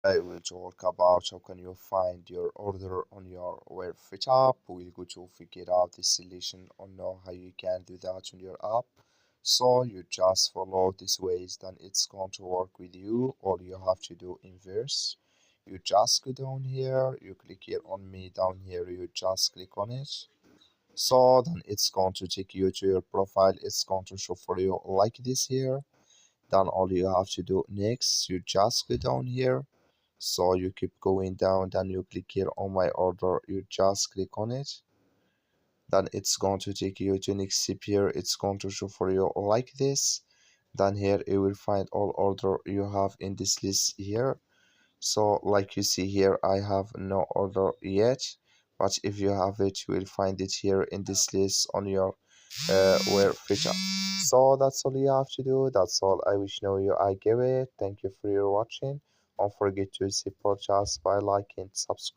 I will talk about how can you find your order on your Wearfit app. We'll go to figure out the solution or know how you can do that on your app. So you just follow these ways, then it's going to work with you. All you have to do inverse. You just go down here, you click here on me down here, you just click on it. So then it's going to take you to your profile. It's going to show for you like this here. Then all you have to do next, you just go down here. So you keep going down, then you click here on my order, you just click on it. Then it's going to take you to next step here. It's going to show for you like this. Then here you will find all order you have in this list here. So like you see here, I have no order yet, but if you have it, you will find it here in this list on your where feature. So that's all you have to do. That's all I wish know you I give it. Thank you for your watching. Don't forget to support us by liking, subscribe.